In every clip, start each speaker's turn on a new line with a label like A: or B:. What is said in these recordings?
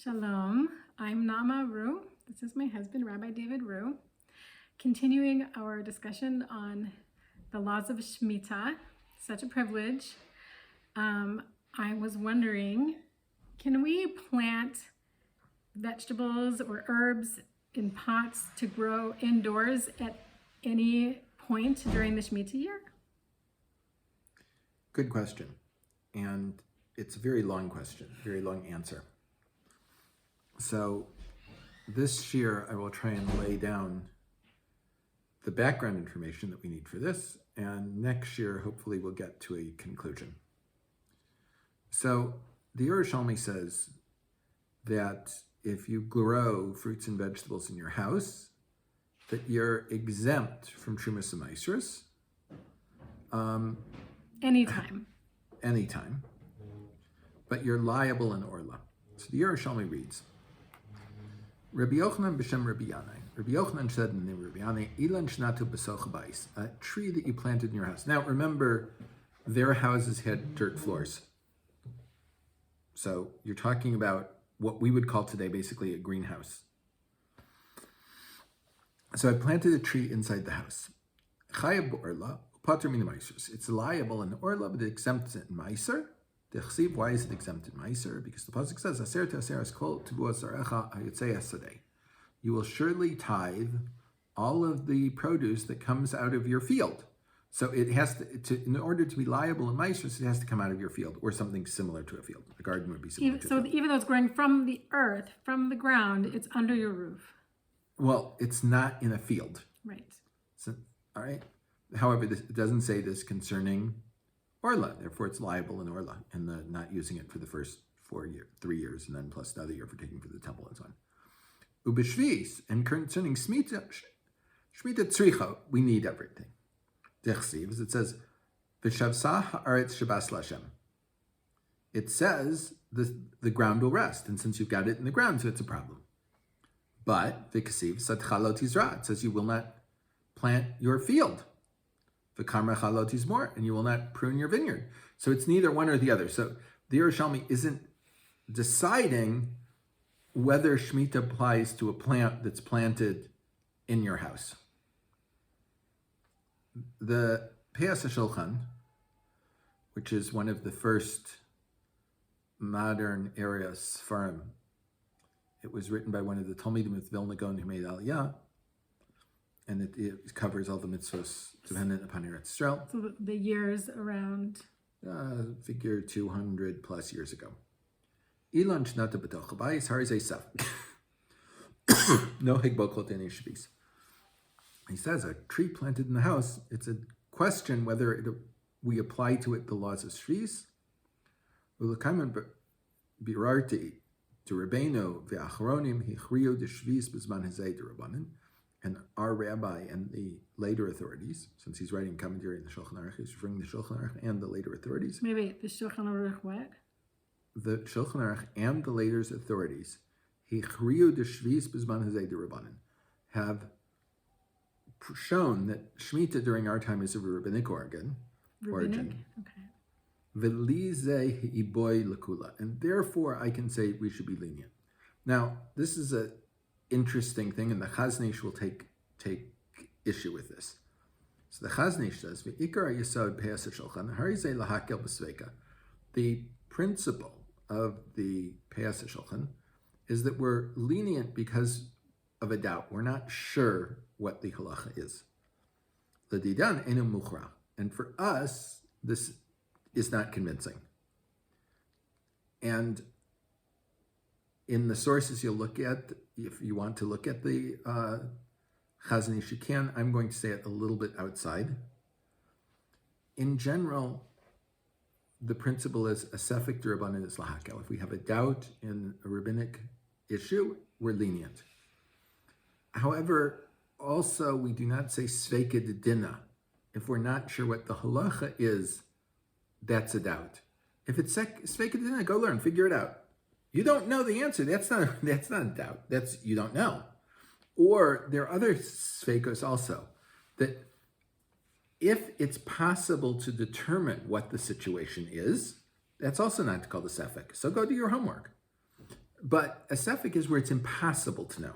A: Shalom, I'm Nama Rue. This is my husband, Rabbi David Rue. Continuing our discussion on the laws of Shmita, such a privilege. I was wondering, can we plant vegetables or herbs in pots to grow indoors at any point during the Shmita year?
B: Good question. And it's a very long question, very long answer. So this year I will try and lay down the background information that we need for this, and next year hopefully we'll get to a conclusion. So the Yerushalmi says that if you grow fruits and vegetables in your house, that you're exempt from Trumas and Maaseros. Anytime. But you're liable in Orla. So the Yerushalmi reads, Rabbi Yochanan b'shem Rabbi Yanai. Rabbi Yochanan said in the name of Rabbi Yanai, Ilan shnatu betוך, הבית, a tree that you planted in your house. Now remember, their houses had dirt floors. So you're talking about what we would call today basically a greenhouse. So I planted a tree inside the house. Chayab ba'arla, ופטור מן המעשרות. It's liable in Orla, but it exempts it in מעשר. דכתיב, why is it exempt in מעשר? Because the pasuk says, תעשר kol תבואת זרעך, היוצא, השדה. You will surely tithe all of the produce that comes out of your field. So it has to in order to be liable in maaseros, it has to come out of your field or something similar to a field. A garden would be similar to a field.
A: Even though it's growing from the earth, from the ground, it's under your roof.
B: Well, it's not in a field.
A: Right.
B: So, all right. However, it doesn't say this concerning Orla. Therefore, it's liable in Orla and not using it for the first 3 years, and then plus another year for taking for the temple and so on. ובשביעית, and concerning Shmita, צריכ, we need everything. דכתיב, as it says, ושבתה, הארץ שבס להשם. It says the ground will rest, and since you've got it in the ground, so it's a problem. But וכתיב, שדך לא תזרע, it says you will not plant your field. וכרמך לא תזמור, and you will not prune your vineyard. So it's neither one or the other. So the Yerushalmi isn't deciding whether Shmita applies to a plant that's planted in your house. The Shulchan, which is one of the first modern era Sfarim, it was written by one of the Talmidim of Vילנא who made Aliyah, and it covers all the mitzvahs dependent upon Eretz Yisrael.
A: So the years around?
B: Figure 200 plus years ago. Ilan שנטעו בתוך הבית, הרי סף. No higbokot any shvis. He says a tree planted in the house, it's a question whether we apply to it the laws of shvis. Ulakaman birarti to Rabbeinu ve'achronim hichriu de shvis b'zman hazei de Rabbanan. And our rabbi and the later authorities, since he's writing commentary in the Shulchan Aruch, he's referring to the Shulchan Aruch and the later authorities.
A: Maybe the Shulchan Aruch what?
B: The Shulchan Aruch and the later authorities, have shown that Shmita during our time is of a rabbinic origin.
A: Okay.
B: And therefore I can say we should be lenient. Now, this is an interesting thing, and the Chaznish will take issue with this. So the Chaznish says, the principle of the Shulchan is that we're lenient because of a doubt. We're not sure what the halacha is. And for us, this is not convincing. And in the sources you'll look at, if you want to look at the Chaznish, you can. I'm going to say it a little bit outside. In general, the principle is a sefek d'Rabbanan is lahakel. If we have a doubt in a rabbinic issue, we're lenient. However, also we do not say sveika d'dina. If we're not sure what the halacha is, that's a doubt. If it's sveika d'dina, go learn, figure it out. You don't know the answer. That's not a doubt. That's you don't know. Or there are other sveikos also that if it's possible to determine what the situation is, that's also not called a sefek. So go do your homework. But a suffix is where it's impossible to know.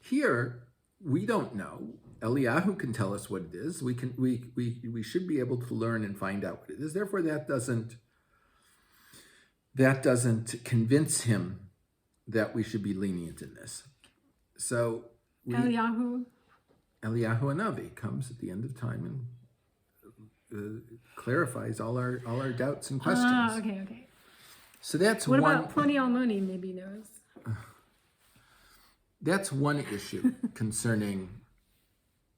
B: Here, we don't know. Eliyahu can tell us what it is. We should be able to learn and find out what it is. Therefore, that doesn't convince him that we should be lenient in this. So
A: Eliyahu
B: Hanavi comes at the end of time and clarifies all our doubts and questions.
A: Okay.
B: So that's
A: what
B: one.
A: What about Ploni Almoni? Maybe knows.
B: That's one issue concerning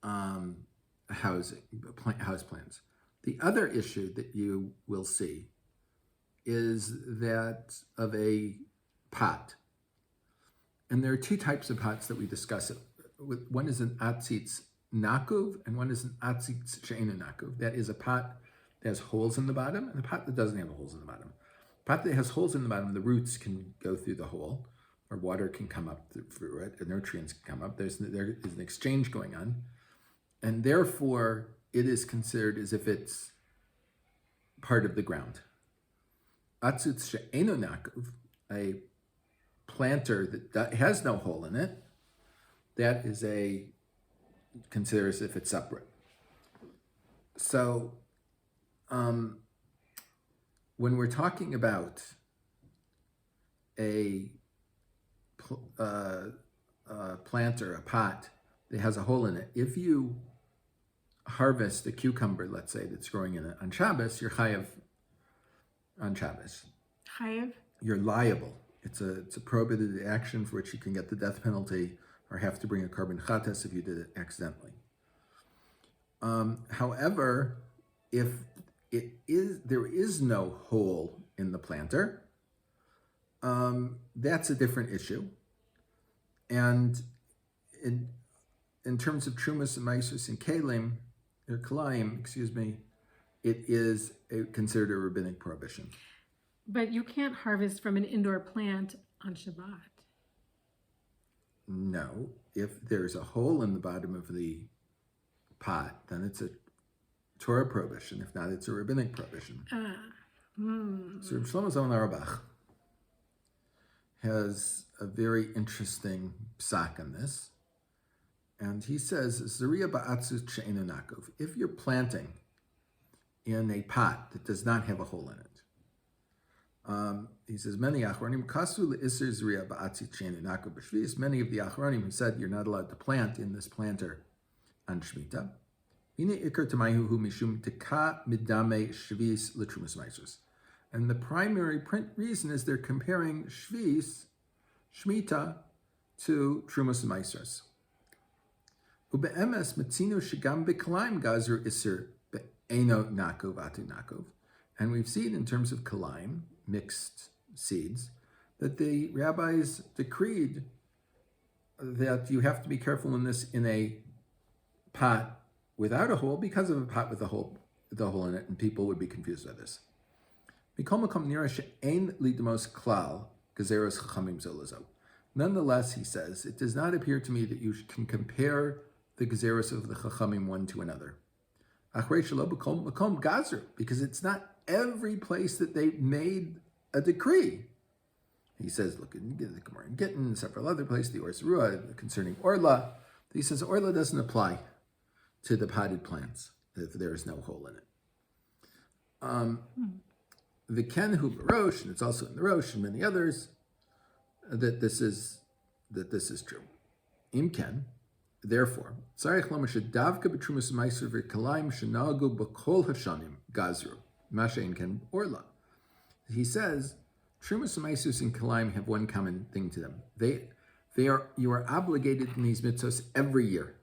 B: house plans. The other issue that you will see is that of a pot. And there are two types of pots that we discuss. One is an atzitz nakuv, and one is an atzitz she'eino nakuv. That is a pot that has holes in the bottom, and a pot that doesn't have holes in the bottom. A pot that has holes in the bottom, the roots can go through the hole, or water can come up through it, and nutrients can come up. There is an exchange going on, and therefore it is considered as if it's part of the ground. Atzitz she'eino nakuv, a planter that has no hole in it, that is considered as if it's separate. So when we're talking about a planter, a pot that has a hole in it, if you harvest a cucumber, let's say, that's growing in it on Shabbos, you're Chayv on Shabbos.
A: Chayv?
B: You're liable. It's a prohibited action for which you can get the death penalty or have to bring a carbon chatas if you did it accidentally. However, if there is no hole in the planter, that's a different issue. And in terms of trumas and ma'asros and kalim, or kalayim, it is considered a rabbinic prohibition.
A: But you can't harvest from an indoor plant on Shabbat.
B: No. If there's a hole in the bottom of the pot, then it's a Torah prohibition. If not, it's a rabbinic prohibition. So Reb Shlomo Zalman Auerbach has a very interesting psak on this. And he says, Zariya ba'atzut she'eino nakuv. If you're planting in a pot that does not have a hole in it, he says, many achronim kasu le'isr zriya ba'atzit she'eino nakuv b'shvius. Many of the achronim who said you're not allowed to plant in this planter on Shmita. Hine ikar tamayhu hu mishum teka midame shvius l'trumas ma'asros. And the primary reason is they're comparing Shmita, to trumas ma'asros. Ube'emes metzinu shegam b'kalayim gazru isr be'eino nakuv atu nakuv. And we've seen in terms of kalayim, mixed seeds, that the rabbis decreed that you have to be careful in a pot without a hole because of a pot with the hole in it, and people would be confused by this. Nonetheless, he says, it does not appear to me that you can compare the gezeros of the chachamim one to another. Because it's not every place that they made a decree. He says, look, in the Gemara in Gittin, several other places, the Orserua concerning Orla. He says Orla doesn't apply to the potted plants if there is no hole in it. The Ken Hu Barosh, and it's also in the Rosh and many others, that this is true. Im Ken. Therefore, Tzarech Lomar Shadavka b'trumas ma'aser v'kalayim shenagu b'kol hashanim gazru mashein ken orla. He says trumas ma'asers and kalayim have one common thing to them. You are obligated in these mitzvos every year,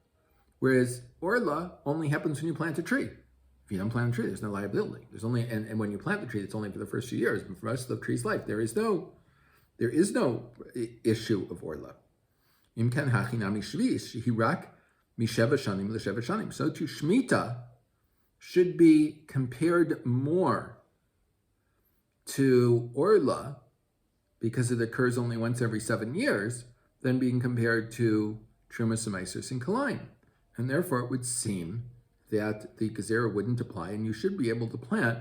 B: whereas orla only happens when you plant a tree. If you don't plant a tree, there's no liability. There's only and when you plant the tree, it's only for the first few years. But for the rest of the tree's life, there is no issue of orla. So too Shmita should be compared more to Orla because it occurs only once every 7 years than being compared to Trumas and Ma'asros and Kalayim. And therefore it would seem that the Gezerah wouldn't apply and you should be able to plant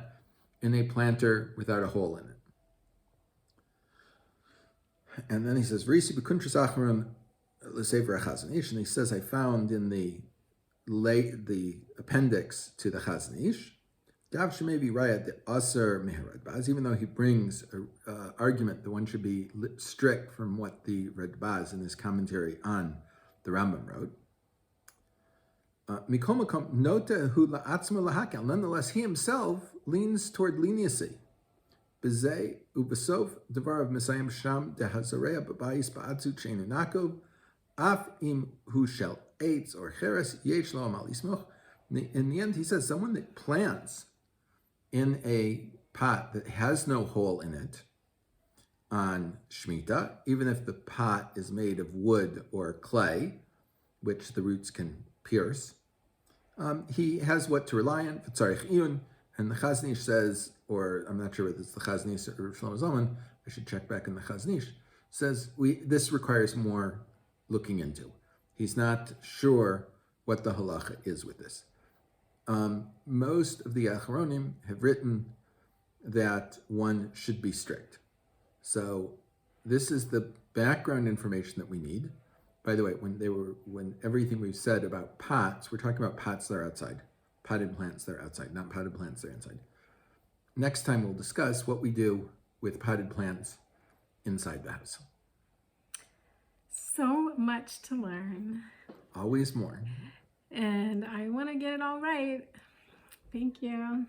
B: in a planter without a hole in it. And then he says, "V'risi b'kuntras acharon l'sefer Chazon Ish," and he says, I found in the appendix to the Chazon Ish, Gav shemevi raya de aser meharadbaz, even though he brings an argument that one should be strict from what the Radbaz in his commentary on the Rambam wrote. Mikol makom nota hu la'atzma lahakal. Nonetheless, he himself leans toward leniency. B'zeh u'besof devarav misayim sham dehazareya b'bayis ba'atzu cheinu nakov af im hu shel eitz or cheres yesh lo amal yismoch. In the end, he says someone that plants in a pot that has no hole in it on Shmita, even if the pot is made of wood or clay, which the roots can pierce, he has what to rely on. And the Chazon Ish says, or I'm not sure whether it's the Chazon Ish or Shlomo Zalman, I should check back in the Chazon Ish, says this requires more looking into. He's not sure what the halacha is with this. Most of the Acharonim have written that one should be strict. So this is the background information that we need. By the way, when everything we've said about pots, we're talking about pots that are outside, potted plants that are outside, not potted plants that are inside. Next time we'll discuss what we do with potted plants inside the house.
A: So much to learn.
B: Always more.
A: And I want to get it all right. Thank you.